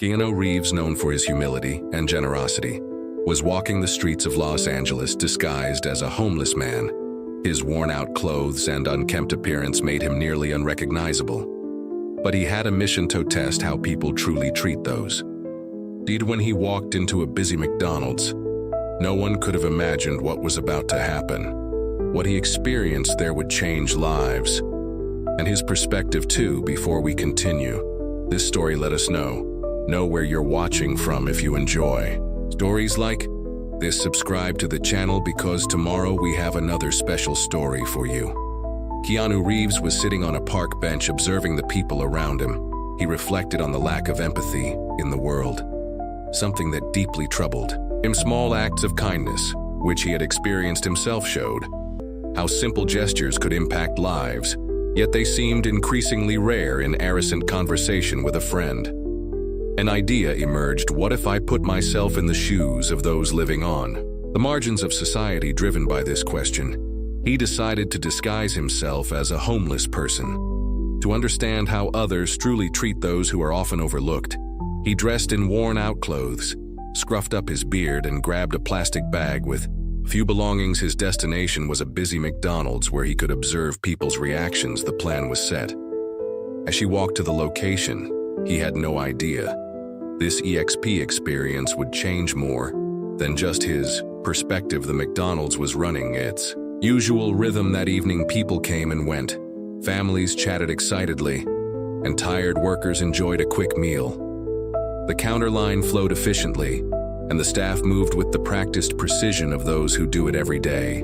Keanu Reeves, known for his humility and generosity, was walking the streets of Los Angeles disguised as a homeless man. His worn-out clothes and unkempt appearance made him nearly unrecognizable. But he had a mission to test how people truly treat those. Indeed, when he walked into a busy McDonald's, no one could have imagined what was about to happen. What he experienced there would change lives. And his perspective too. Before we continue, this story let us know where you're watching from. If you enjoy stories like this, subscribe to the channel because tomorrow we have another special story for you. Keanu Reeves was sitting on a park bench observing the people around him. He reflected on the lack of empathy in the world, something that deeply troubled him. Small acts of kindness, which he had experienced himself, showed how simple gestures could impact lives, yet they seemed increasingly rare. In innocent conversation with a friend, an idea emerged. What if I put myself in the shoes of those living on the margins of society? Driven by this question, he decided to disguise himself as a homeless person. To understand how others truly treat those who are often overlooked, he dressed in worn-out clothes, scruffed up his beard, and grabbed a plastic bag with few belongings. His destination was a busy McDonald's where he could observe people's reactions. The plan was set. As she walked to the location, he had no idea this EXP experience would change more than just his perspective. The McDonald's was running its usual rhythm that evening. People came and went, families chatted excitedly, and tired workers enjoyed a quick meal. The counter line flowed efficiently, and the staff moved with the practiced precision of those who do it every day.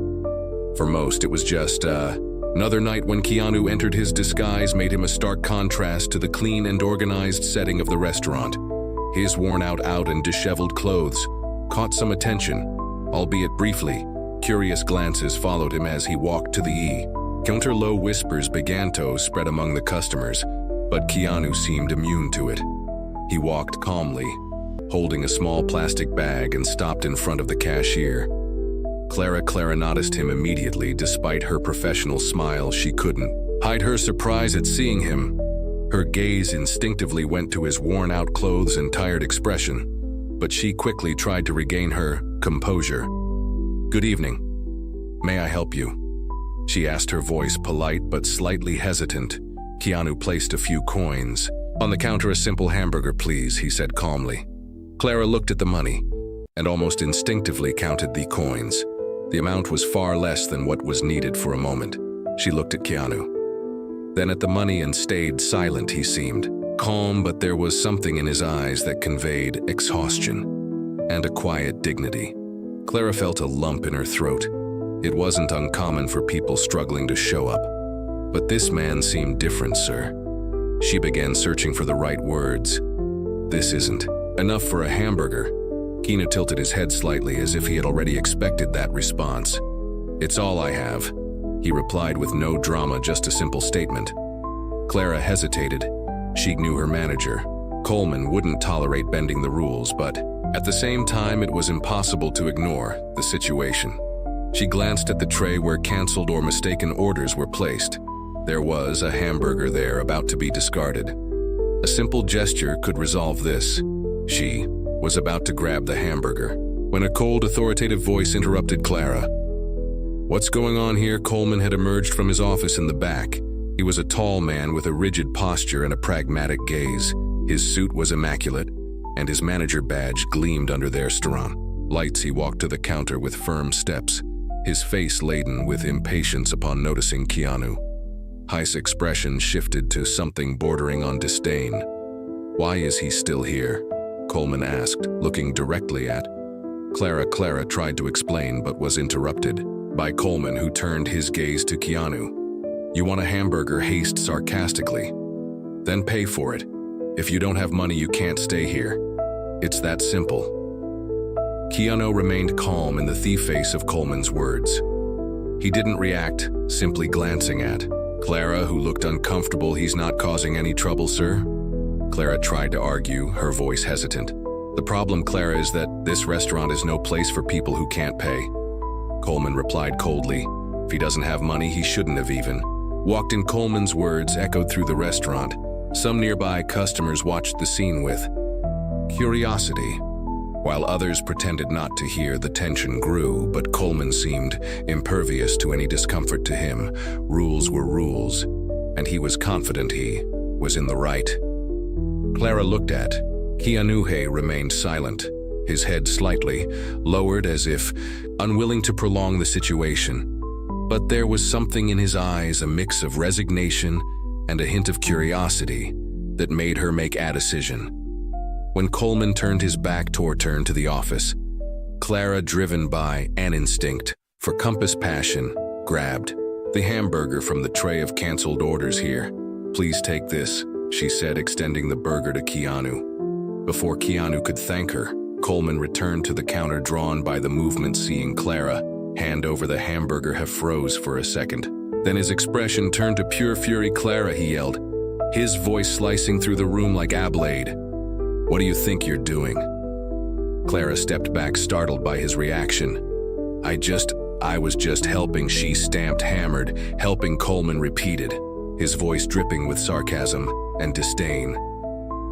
For most, it was just another night. When Keanu entered, his disguise made him a stark contrast to the clean and organized setting of the restaurant. His worn-out and disheveled clothes caught some attention, albeit briefly. Curious glances followed him as he walked to the counter. Low whispers began to spread among the customers, but Keanu seemed immune to it. He walked calmly, holding a small plastic bag, and stopped in front of the cashier. Clara noticed him immediately. Despite her professional smile, she couldn't hide her surprise at seeing him. Her gaze instinctively went to his worn-out clothes and tired expression, but she quickly tried to regain her composure. "Good evening. May I help you?" she asked, her voice polite but slightly hesitant. Keanu placed a few coins on the counter. "A simple hamburger, please," he said calmly. Clara looked at the money and almost instinctively counted the coins. The amount was far less than what was needed. For a moment, she looked at Keanu, then at the money, and stayed silent. He seemed calm, but there was something in his eyes that conveyed exhaustion and a quiet dignity. Clara felt a lump in her throat. It wasn't uncommon for people struggling to show up, but this man seemed different, sir. She began searching for the right words. "This isn't enough for a hamburger." Keanu tilted his head slightly as if he had already expected that response. "It's all I have," he replied with no drama, just a simple statement. Clara hesitated. She knew her manager, Coleman, wouldn't tolerate bending the rules, but at the same time it was impossible to ignore the situation. She glanced at the tray where canceled or mistaken orders were placed. There was a hamburger there, about to be discarded. A simple gesture could resolve this. She was about to grab the hamburger when a cold, authoritative voice interrupted Clara. "What's going on here?" Coleman had emerged from his office in the back. He was a tall man with a rigid posture and a pragmatic gaze. His suit was immaculate, and his manager badge gleamed under their restaurant lights. He walked to the counter with firm steps, his face laden with impatience. Upon noticing Keanu, his expression shifted to something bordering on disdain. "Why is he still here?" Coleman asked, looking directly at Clara. Clara tried to explain but was interrupted by Coleman, who turned his gaze to Keanu. "You want a hamburger?" Haste sarcastically. "Then pay for it. If you don't have money, you can't stay here. It's that simple." Keanu remained calm in the face of Coleman's words. He didn't react, simply glancing at Clara, who looked uncomfortable. "He's not causing any trouble, sir?" Clara tried to argue, her voice hesitant. "The problem, Clara, is that this restaurant is no place for people who can't pay." Coleman replied coldly. If he doesn't have money, he shouldn't have even walked in. Coleman's words echoed through the restaurant. Some nearby customers watched the scene with curiosity. While others pretended not to hear, the tension grew, but Coleman seemed impervious to any discomfort to him. Rules were rules, and he was confident he was in the right. Clara looked at. Keanu remained silent, his head slightly lowered as if unwilling to prolong the situation. But there was something in his eyes, a mix of resignation and a hint of curiosity, that made her make a decision. When Coleman turned his back to the office, Clara, driven by an instinct for compass passion, grabbed the hamburger from the tray of canceled orders. "Here, please take this," she said, extending the burger to Keanu. Before Keanu could thank her, Coleman returned to the counter, drawn by the movement. Seeing Clara hand over the hamburger, he froze for a second. Then his expression turned to pure fury. "Clara," he yelled, his voice slicing through the room like a blade. "What do you think you're doing?" Clara stepped back, startled by his reaction. I was just helping," she stamped. "Hammered, helping," Coleman repeated, his voice dripping with sarcasm and disdain.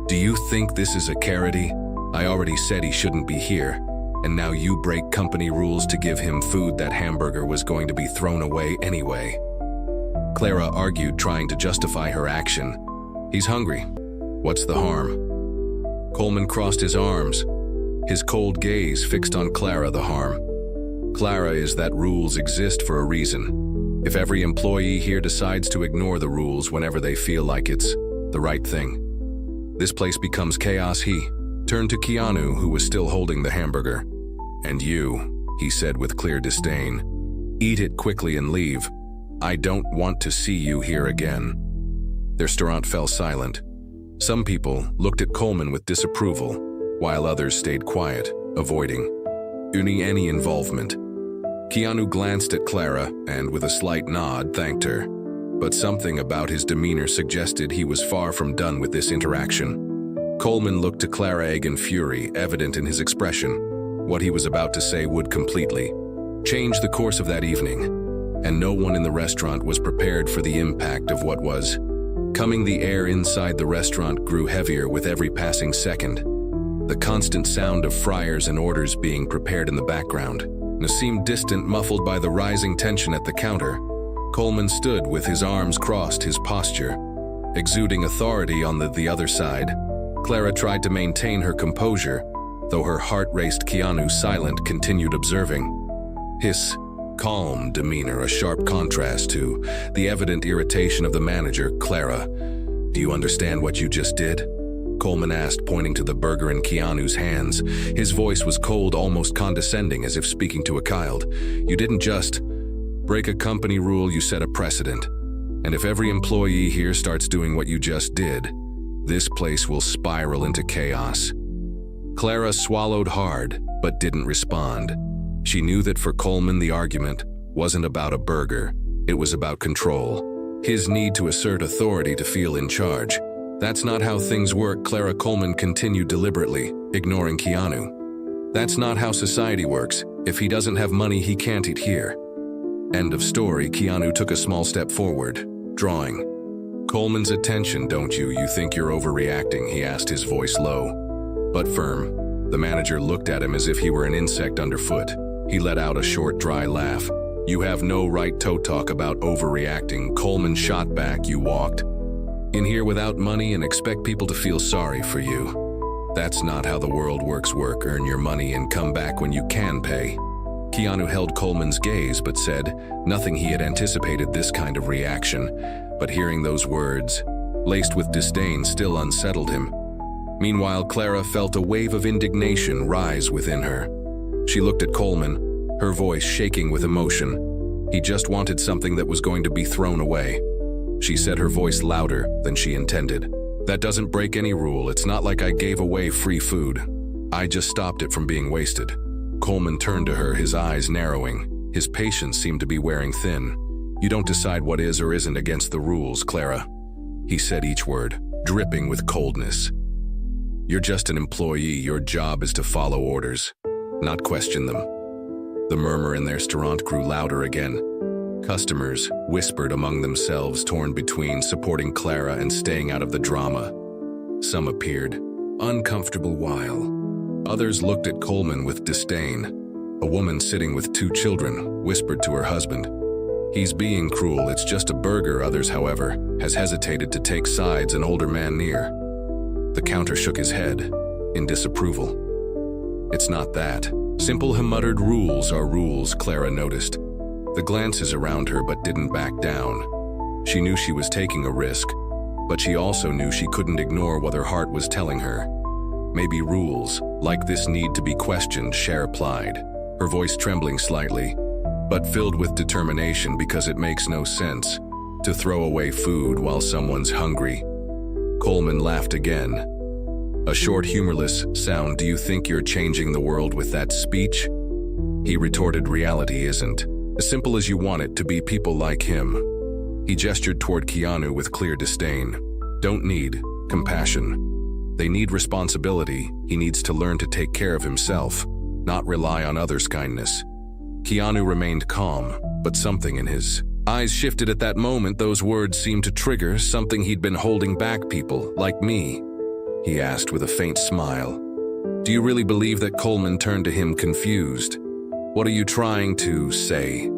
"Do you think this is a charity? I already said he shouldn't be here, and now you break company rules to give him food. That hamburger was going to be thrown away anyway." Clara argued, trying to justify her action. "He's hungry. What's the harm?" Coleman crossed his arms, his cold gaze fixed on Clara. "The harm, Clara, is that rules exist for a reason. If every employee here decides to ignore the rules whenever they feel like it's the right thing, this place becomes chaos." He turned to Keanu, who was still holding the hamburger. "And you," he said with clear disdain, "eat it quickly and leave. I don't want to see you here again." The restaurant fell silent. Some people looked at Coleman with disapproval, while others stayed quiet, avoiding any involvement. Keanu glanced at Clara and, with a slight nod, thanked her. But something about his demeanor suggested he was far from done with this interaction. Coleman looked to Clara, egg and fury evident in his expression. What he was about to say would completely change the course of that evening, and no one in the restaurant was prepared for the impact of what was coming. The air inside the restaurant grew heavier with every passing second. The constant sound of fryers and orders being prepared in the background seemed distant, muffled by the rising tension at the counter. Coleman stood with his arms crossed, his posture exuding authority. On the other side, Clara tried to maintain her composure, though her heart raced. Keanu, silent, continued observing. His calm demeanor, a sharp contrast to the evident irritation of the manager. "Clara, do you understand what you just did?" Coleman asked, pointing to the burger in Keanu's hands. His voice was cold, almost condescending, as if speaking to a child. "You didn't just break a company rule, you set a precedent. And if every employee here starts doing what you just did, this place will spiral into chaos." Clara swallowed hard, but didn't respond. She knew that for Coleman the argument wasn't about a burger, it was about control. His need to assert authority, to feel in charge. "That's not how things work," Clara. Coleman continued deliberately, ignoring Keanu. "That's not how society works. If he doesn't have money, he can't eat here." End of story. Keanu took a small step forward, drawing Coleman's attention. "Don't you think you're overreacting?" he asked, his voice low but firm. The manager looked at him as if he were an insect underfoot. He let out a short, dry laugh. "You have no right to talk about overreacting," Coleman shot back. "You walked in here without money and expect people to feel sorry for you. That's not how the world works. Work, earn your money, and come back when you can pay." Keanu held Coleman's gaze but said nothing. He had anticipated this kind of reaction, but hearing those words, laced with disdain, still unsettled him. Meanwhile, Clara felt a wave of indignation rise within her. She looked at Coleman, her voice shaking with emotion. He just wanted something that was going to be thrown away. She said, her voice louder than she intended. "That doesn't break any rule. It's not like I gave away free food. I just stopped it from being wasted." Coleman turned to her, his eyes narrowing. His patience seemed to be wearing thin. "You don't decide what is or isn't against the rules, Clara." He said each word, dripping with coldness. "You're just an employee. Your job is to follow orders, not question them." The murmur in the restaurant grew louder again. Customers whispered among themselves, torn between supporting Clara and staying out of the drama. Some appeared uncomfortable while. Others looked at Coleman with disdain. A woman sitting with 2 children whispered to her husband, "He's being cruel, it's just a burger." Others, however, has hesitated to take sides, an older man near. The counter shook his head in disapproval. "It's not that. Simple," he muttered. "Rules are rules," Clara noticed. The glances around her but didn't back down. She knew she was taking a risk, but she also knew she couldn't ignore what her heart was telling her. "Maybe rules like this need to be questioned," Cher replied, her voice trembling slightly, but filled with determination, because it makes no sense to throw away food while someone's hungry. Coleman laughed again. A short, humorless sound. "Do you think you're changing the world with that speech?" He retorted, "Reality isn't as simple as you want it to be. People like him." He gestured toward Keanu with clear disdain. "Don't need compassion. They need responsibility. He needs to learn to take care of himself, not rely on others' kindness." Keanu remained calm, but something in his eyes shifted at that moment. Those words seemed to trigger something he'd been holding back. "People like me?" he asked with a faint smile. "Do you really believe that?" Coleman turned to him, confused. "What are you trying to say?"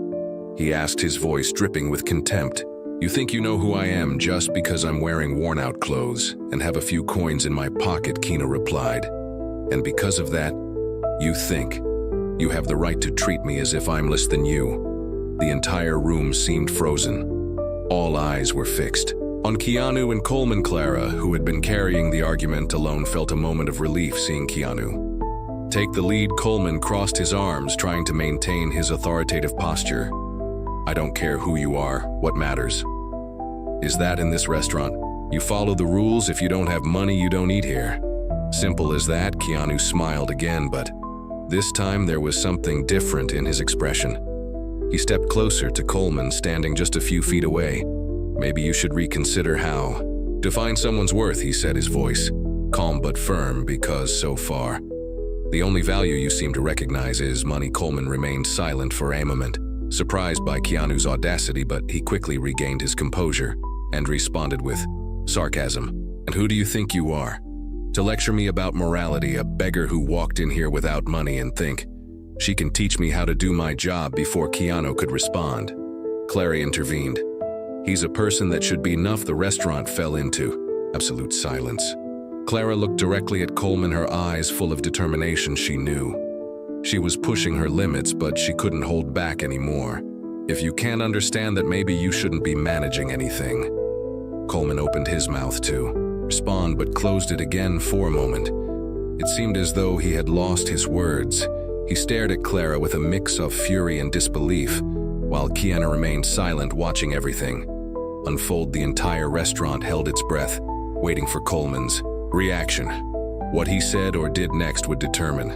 he asked, his voice dripping with contempt. "You think you know who I am just because I'm wearing worn-out clothes and have a few coins in my pocket," Keanu replied. "And because of that, you think you have the right to treat me as if I'm less than you." The entire room seemed frozen. All eyes were fixed on Keanu and Coleman. Clara, who had been carrying the argument alone, felt a moment of relief seeing Keanu take the lead. Coleman crossed his arms, trying to maintain his authoritative posture. "I don't care who you are. What matters is that in this restaurant, you follow the rules. If you don't have money, you don't eat here. Simple as that." Keanu smiled again, but this time there was something different in his expression. He stepped closer to Coleman, standing just a few feet away. "Maybe you should reconsider how define someone's worth," he said, his voice calm but firm, "because so far, the only value you seem to recognize is money." Coleman remained silent for a moment, surprised by Keanu's audacity, but he quickly regained his composure and responded with sarcasm. "And who do you think you are to lecture me about morality? A beggar who walked in here without money and think she can teach me how to do my job?" Before Keanu could respond, Clara intervened. "He's a person that should be enough." The restaurant fell into absolute silence. Clara looked directly at Coleman, her eyes full of determination. She knew she was pushing her limits, but she couldn't hold back anymore. "If you can't understand that, maybe you shouldn't be managing anything." Coleman opened his mouth to respond, but closed it again for a moment. It seemed as though he had lost his words. He stared at Clara with a mix of fury and disbelief, while Keanu remained silent, watching everything unfold. The entire restaurant held its breath, waiting for Coleman's reaction. What he said or did next would determine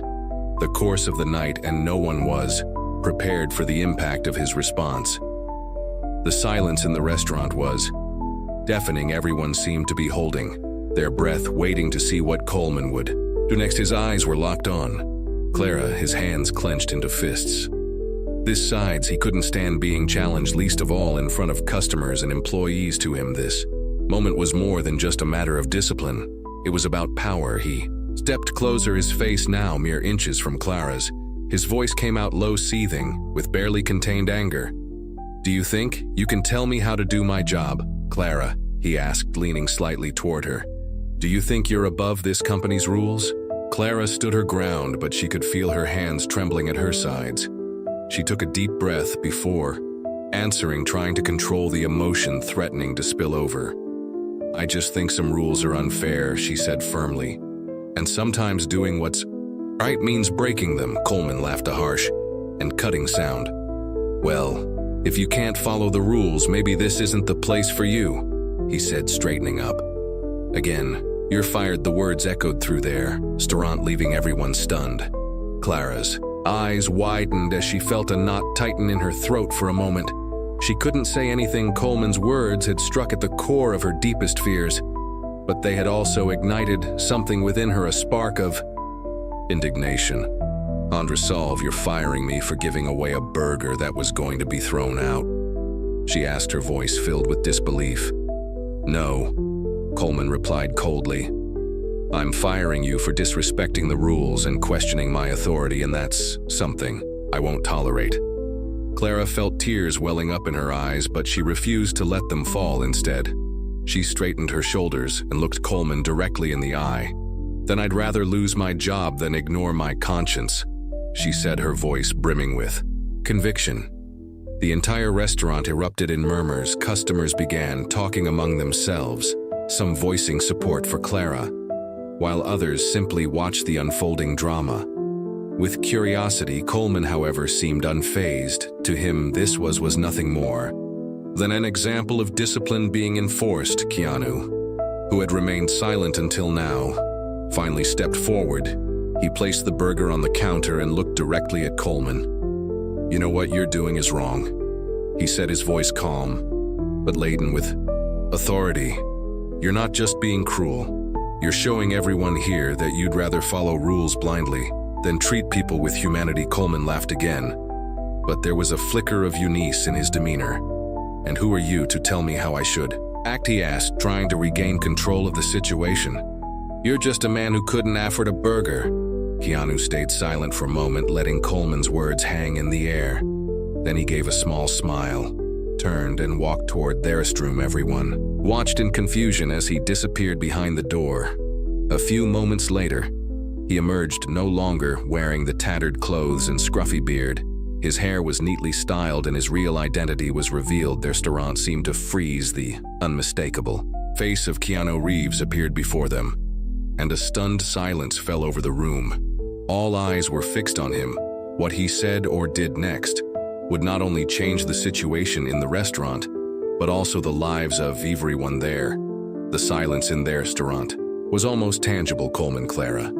the course of the night, and no one was prepared for the impact of his response. The silence in the restaurant was deafening. Everyone seemed to be holding their breath, waiting to see what Coleman would do next. His eyes were locked on Clara, his hands clenched into fists. This sides he couldn't stand being challenged, least of all in front of customers and employees. To him, this moment was more than just a matter of discipline. It was about power. He stepped closer, his face now mere inches from Clara's. His voice came out low, seething with barely contained anger. "Do you think you can tell me how to do my job, Clara?" he asked, leaning slightly toward her. "Do you think you're above this company's rules?" Clara stood her ground, but she could feel her hands trembling at her sides. She took a deep breath before answering, trying to control the emotion threatening to spill over. "I just think some rules are unfair," she said firmly. "And sometimes doing what's right means breaking them." Coleman laughed, a harsh and cutting sound. "Well, if you can't follow the rules, maybe this isn't the place for you," he said, straightening up. "Again, you're fired." The words echoed through their restaurant, leaving everyone stunned. Clara's eyes widened as she felt a knot tighten in her throat. For a moment, she couldn't say anything. Coleman's words had struck at the core of her deepest fears, but they had also ignited something within her, a spark of indignation. "Unresolved, you're firing me for giving away a burger that was going to be thrown out?" she asked, her voice filled with disbelief. "No," Coleman replied coldly. I'm firing you for disrespecting the rules and questioning my authority, and that's something I won't tolerate." Clara felt tears welling up in her eyes, but she refused to let them fall instead. She straightened her shoulders and looked Coleman directly in the eye. "Then I'd rather lose my job than ignore my conscience," she said, her voice brimming with conviction. The entire restaurant erupted in murmurs. Customers began talking among themselves, some voicing support for Clara, while others simply watched the unfolding drama. With curiosity, Coleman, however, seemed unfazed. To him, this was nothing more than an example of discipline being enforced. Keanu, who had remained silent until now, finally stepped forward. He placed the burger on the counter and looked directly at Coleman. "You know what you're doing is wrong," he said, his voice calm, but laden with authority. "You're not just being cruel. You're showing everyone here that you'd rather follow rules blindly than treat people with humanity." Coleman laughed again, but there was a flicker of unease in his demeanor. "And who are you to tell me how I should act?" he asked, trying to regain control of the situation. "You're just a man who couldn't afford a burger." Keanu stayed silent for a moment, letting Coleman's words hang in the air. Then he gave a small smile, turned and walked toward their restroom. Everyone watched in confusion as he disappeared behind the door. A few moments later, he emerged, no longer wearing the tattered clothes and scruffy beard. His hair was neatly styled and his real identity was revealed. Their restaurant seemed to freeze. The unmistakable face of Keanu Reeves appeared before them, and a stunned silence fell over the room. All eyes were fixed on him. What he said or did next would not only change the situation in the restaurant, but also the lives of everyone there. The silence in their restaurant was almost tangible. Coleman, Clara,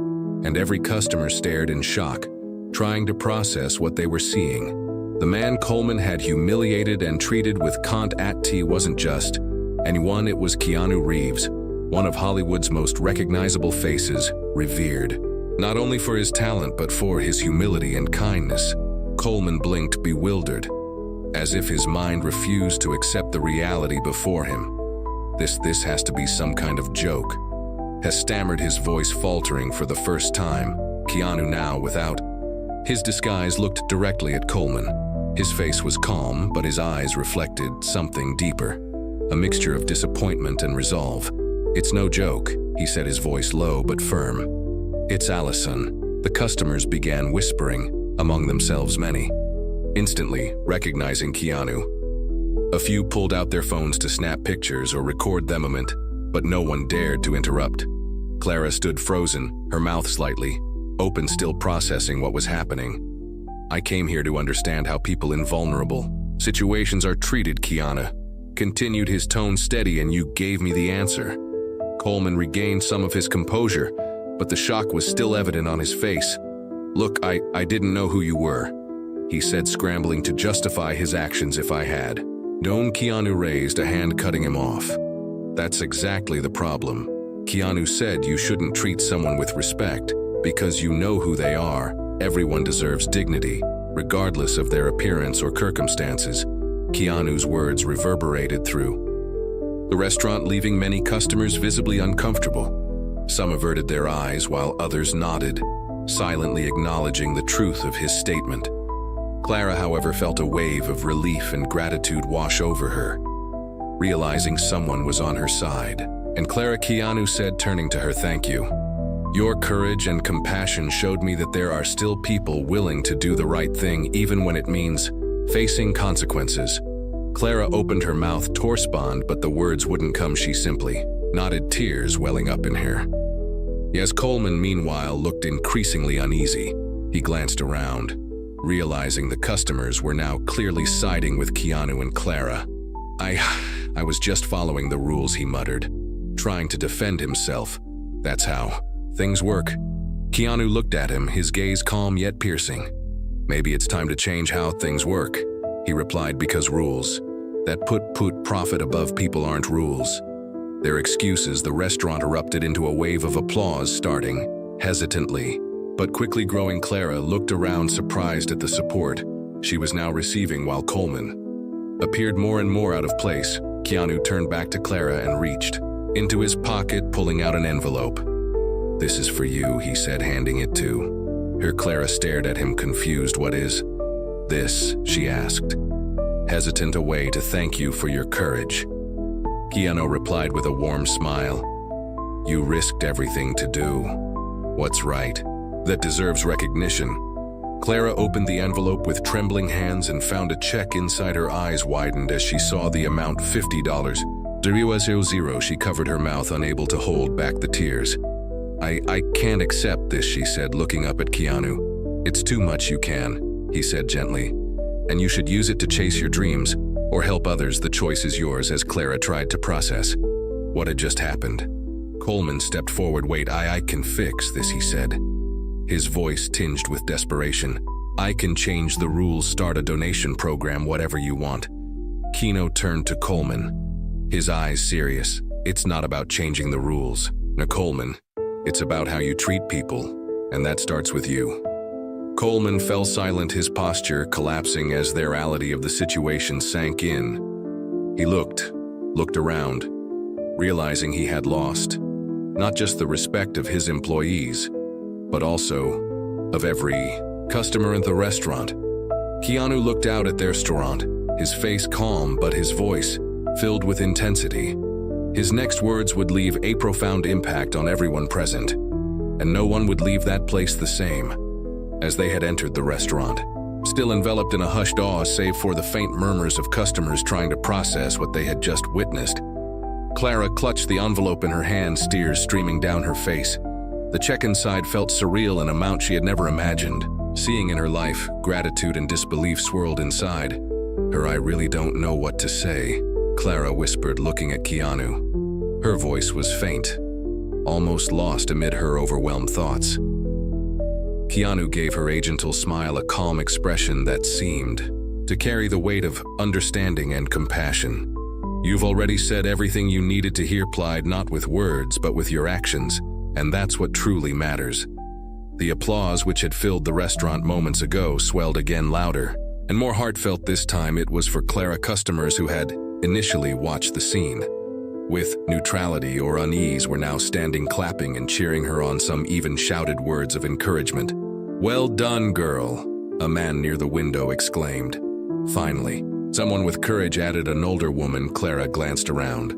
and every customer stared in shock, trying to process what they were seeing. The man Coleman had humiliated and treated with contempt wasn't just anyone, it was Keanu Reeves, one of Hollywood's most recognizable faces, revered not only for his talent but for his humility and kindness. Coleman blinked, bewildered, as if his mind refused to accept the reality before him. This has to be some kind of joke," he stammered, his voice faltering for the first time. Keanu, now without his disguise, looked directly at Coleman. His face was calm, but his eyes reflected something deeper, a mixture of disappointment and resolve. "It's no joke," he said, his voice low but firm. "It's Allison." The customers began whispering among themselves, many instantly recognizing Keanu. A few pulled out their phones to snap pictures or record the moment, but no one dared to interrupt. Clara stood frozen, her mouth slightly open, still processing what was happening. "I came here to understand how people in vulnerable situations are treated," Keanu continued, his tone steady, "and you gave me the answer." Coleman regained some of his composure, but the shock was still evident on his face. "Look, I didn't know who you were," he said, scrambling to justify his actions. "If I had known," Keanu raised a hand, cutting him off. "That's exactly the problem," Keanu said. "You shouldn't treat someone with respect because you know who they are. Everyone deserves dignity, regardless of their appearance or circumstances." Keanu's words reverberated through the restaurant, leaving many customers visibly uncomfortable. Some averted their eyes while others nodded, silently acknowledging the truth of his statement. Clara, however, felt a wave of relief and gratitude wash over her, realizing someone was on her side. "And Clara," Keanu said, turning to her, "thank you. Your courage and compassion showed me that there are still people willing to do the right thing, even when it means facing consequences." Clara opened her mouth to respond, but the words wouldn't come. She simply nodded, tears welling up in her. Yes, Coleman, meanwhile, looked increasingly uneasy. He glanced around, realizing the customers were now clearly siding with Keanu and Clara. I was just following the rules," he muttered, trying to defend himself. "That's how things work." Keanu looked at him, his gaze calm yet piercing. "Maybe it's time to change how things work," he replied, "because rules that put profit above people aren't rules. Their excuses." The restaurant erupted into a wave of applause, starting hesitantly, but quickly growing. Clara looked around, surprised at the support she was now receiving, while Coleman appeared more and more out of place. Keanu turned back to Clara and reached into his pocket, pulling out an envelope. "This is for you," he said, handing it to her. Clara stared at him, confused. "What is this?" she asked, hesitant away. "To thank you for your courage." Keanu replied with a warm smile. "You risked everything to do what's right. That deserves recognition." Clara opened the envelope with trembling hands and found a check inside. Her eyes widened as she saw the amount, $50. 000. She covered her mouth, unable to hold back the tears. I can't accept this," she said, looking up at Keanu. "It's too much." "You can," he said gently. "And you should use it to chase your dreams or help others. The choice is yours." As Clara tried to process what had just happened, Coleman stepped forward. "Wait, I can fix this," he said, his voice tinged with desperation. "I can change the rules, start a donation program, whatever you want." Keanu turned to Coleman, his eyes serious. "It's not about changing the rules, Coleman. It's about how you treat people, and that starts with you." Coleman fell silent, his posture collapsing as the reality of the situation sank in. He looked around, realizing he had lost not just the respect of his employees, but also of every customer in the restaurant. Keanu looked out at their restaurant, his face calm but his voice filled with intensity. His next words would leave a profound impact on everyone present, and no one would leave that place the same as they had entered the restaurant, still enveloped in a hushed awe save for the faint murmurs of customers trying to process what they had just witnessed. Clara clutched the envelope in her hand, tears streaming down her face. The check inside felt surreal, an amount she had never imagined seeing in her life. Gratitude and disbelief swirled inside her. "I really don't know what to say," Clara whispered, looking at Keanu. Her voice was faint, almost lost amid her overwhelmed thoughts. Keanu gave her a gentle smile, a calm expression that seemed to carry the weight of understanding and compassion. "You've already said everything you needed to hear," replied, "not with words, but with your actions. And that's what truly matters." The applause, which had filled the restaurant moments ago, swelled again, louder and more heartfelt this time. It was for Clara. Customers who had initially watched the scene with neutrality or unease were now standing, clapping and cheering her on. Some even shouted words of encouragement. "Well done, girl," a man near the window exclaimed. "Finally, someone with courage," added an older woman. Clara glanced around,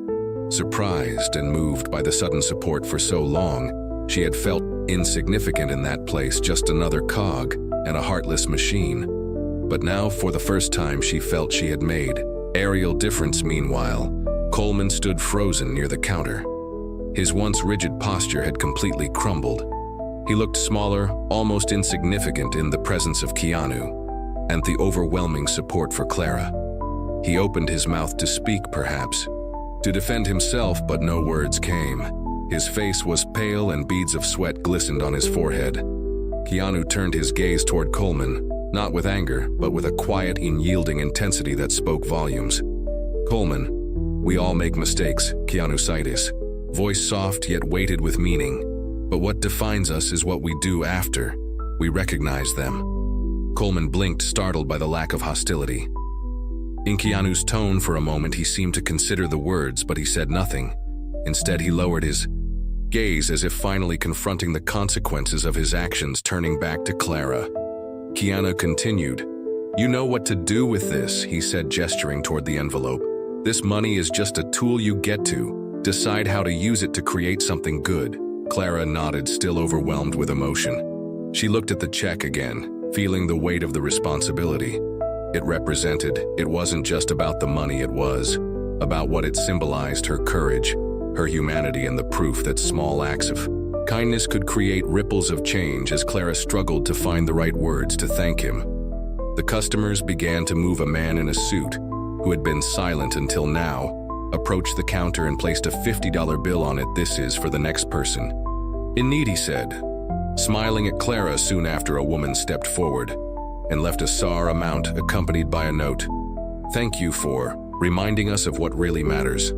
surprised and moved by the sudden support. For so long, she had felt insignificant in that place, just another cog in a heartless machine. But now, for the first time, she felt she had made a real difference. Meanwhile, Coleman stood frozen near the counter. His once rigid posture had completely crumbled. He looked smaller, almost insignificant in the presence of Keanu and the overwhelming support for Clara. He opened his mouth to speak, perhaps to defend himself, but no words came. His face was pale and beads of sweat glistened on his forehead. Keanu turned his gaze toward Coleman, not with anger, but with a quiet, unyielding intensity that spoke volumes. "Coleman, we all make mistakes," Keanu sighed, his voice soft yet weighted with meaning. "But what defines us is what we do after we recognize them." Coleman blinked, startled by the lack of hostility in Keanu's tone. For a moment, he seemed to consider the words, but he said nothing. Instead, he lowered his gaze as if finally confronting the consequences of his actions. Turning back to Clara, Keanu continued, "You know what to do with this," he said, gesturing toward the envelope. "This money is just a tool. You get to decide how to use it to create something good." Clara nodded, still overwhelmed with emotion. She looked at the check again, feeling the weight of the responsibility it wasn't just about the money, it was about what it symbolized: her courage, her humanity, and the proof that small acts of kindness could create ripples of change. As Clara struggled to find the right words to thank him, the customers began to move. A man in a suit, who had been silent until now, approached the counter and placed a $50 bill on it. "This is for the next person in need," he said, smiling at Clara. Soon after, a woman stepped forward and left a sour amount accompanied by a note. "Thank you for reminding us of what really matters."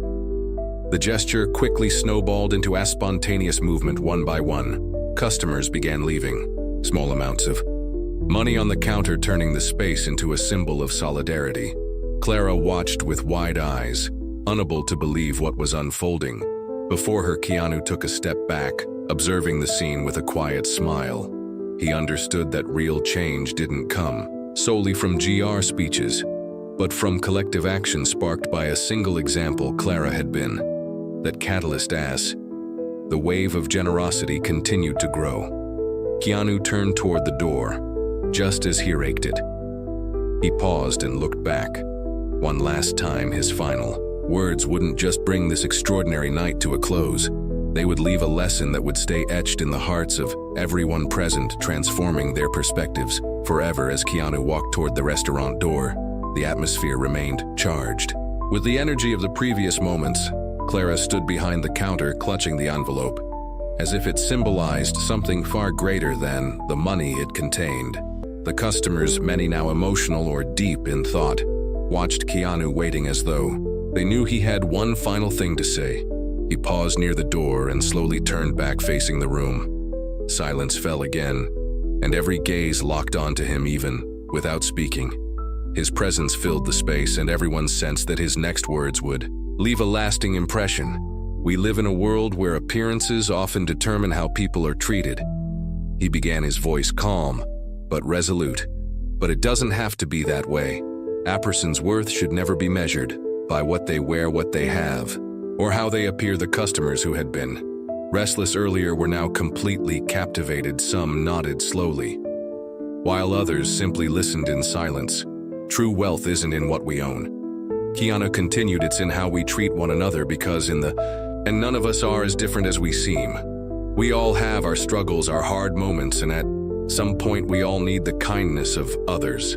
The gesture quickly snowballed into a spontaneous movement. One by one, customers began leaving small amounts of money on the counter, turning the space into a symbol of solidarity. Clara watched with wide eyes, unable to believe what was unfolding. Before her, Keanu took a step back, observing the scene with a quiet smile. He understood that real change didn't come solely from GR speeches, but from collective action sparked by a single example Clara had been that catalyst as the wave of generosity continued to grow. Keanu turned toward the door, just as he raked it. He paused and looked back. One last time, his final words wouldn't just bring this extraordinary night to a close. They would leave a lesson that would stay etched in the hearts of everyone present, transforming their perspectives forever. As Keanu walked toward the restaurant door, the atmosphere remained charged. With the energy of the previous moments, Clara stood behind the counter, clutching the envelope, as if it symbolized something far greater than the money it contained. The customers, many now emotional or deep in thought, watched Keanu waiting as though they knew he had one final thing to say. He paused near the door and slowly turned back, facing the room. Silence fell again, and every gaze locked onto him even without speaking. His presence filled the space, and everyone sensed that his next words would leave a lasting impression. We live in a world where appearances often determine how people are treated. He began, his voice calm but resolute. But it doesn't have to be that way. A person's worth should never be measured by what they wear, what they have, or how they appear. The customers who had been restless earlier were now completely captivated. Some nodded slowly, while others simply listened in silence. True wealth isn't in what we own. Keanu continued, it's in how we treat one another, because and none of us are as different as we seem. We all have our struggles, our hard moments, and at some point we all need the kindness of others.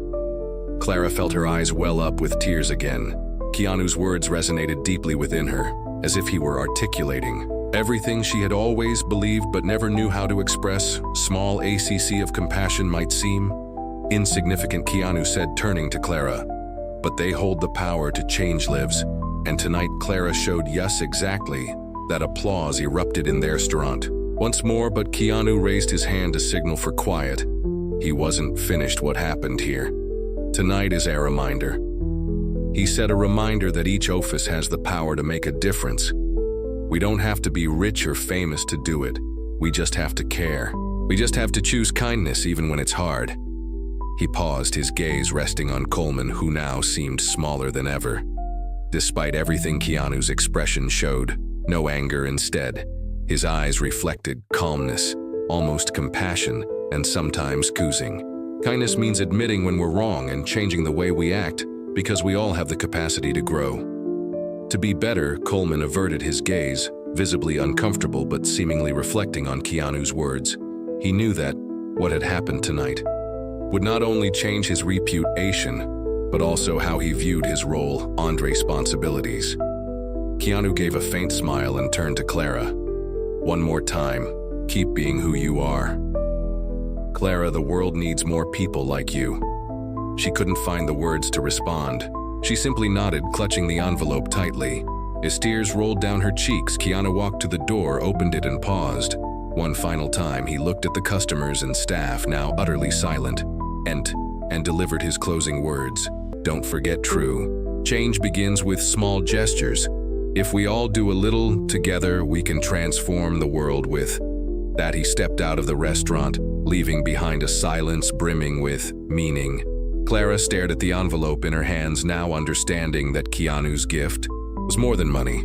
Clara felt her eyes well up with tears again. Keanu's words resonated deeply within her, as if he were articulating everything she had always believed but never knew how to express. Small ACC of compassion might seem insignificant, Keanu said, turning to Clara, but they hold the power to change lives. And tonight Clara showed yes, exactly. That applause erupted in their restaurant once more, but Keanu raised his hand to signal for quiet. He wasn't finished. What happened here tonight is a reminder. He said, a reminder that each office has the power to make a difference. We don't have to be rich or famous to do it. We just have to care. We just have to choose kindness even when it's hard. He paused, his gaze resting on Coleman, who now seemed smaller than ever. Despite everything, Keanu's expression showed no anger. Instead, his eyes reflected calmness, almost compassion, and sometimes choosing. Kindness means admitting when we're wrong and changing the way we act, because we all have the capacity to grow. To be better, Coleman averted his gaze, visibly uncomfortable but seemingly reflecting on Keanu's words. He knew that what had happened tonight would not only change his reputation, but also how he viewed his role and responsibilities. Keanu gave a faint smile and turned to Clara. One more time, keep being who you are. Clara, the world needs more people like you. She couldn't find the words to respond. She simply nodded, clutching the envelope tightly. As tears rolled down her cheeks, Keanu walked to the door, opened it, and paused. One final time, he looked at the customers and staff, now utterly silent, and delivered his closing words. Don't forget, true change begins with small gestures. If we all do a little together, we can transform the world. With that, he stepped out of the restaurant, leaving behind a silence brimming with meaning. Clara stared at the envelope in her hands, now understanding that Keanu's gift was more than money.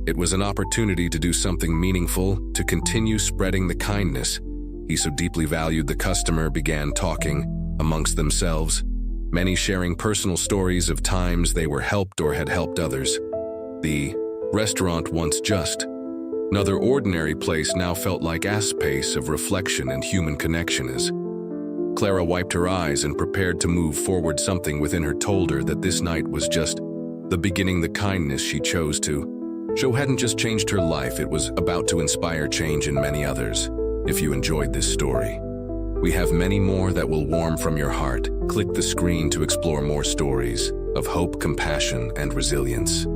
It was an opportunity to do something meaningful, to continue spreading the kindness he so deeply valued. The customer began talking amongst themselves, many sharing personal stories of times they were helped or had helped others. The restaurant, once just another ordinary place, now felt like a space of reflection and human connection. As Clara wiped her eyes and prepared to move forward, something within her told her that this night was just the beginning. The kindness she chose to show hadn't just changed her life, it was about to inspire change in many others. If you enjoyed this story, we have many more that will warm from your heart. Click the screen to explore more stories of hope, compassion, and resilience.